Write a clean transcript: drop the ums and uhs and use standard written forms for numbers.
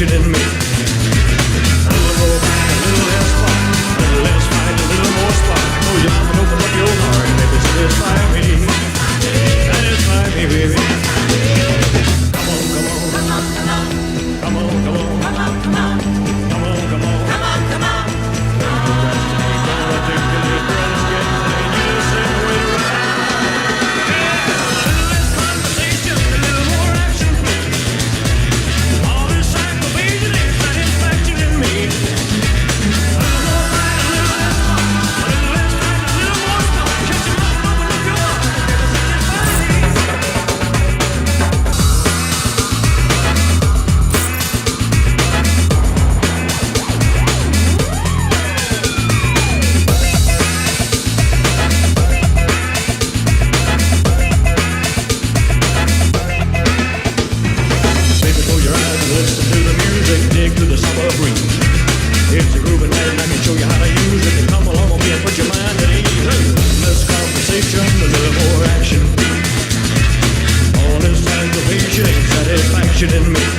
satisfaction in me. A little more back, a little less fight, a little less fight, a little more spark. Oh, you mama, open up your heart, baby, satisfy me. Satisfy me, baby. Come on, come on. Come on, come on. Come on, come on. Come on, come on. Come on, come on. Come on, come on. It's a grooving night and I can show you how to use it. Come along with me and put your mind at ease. Less conversation, a little more action. All this anticipation, satisfaction in me.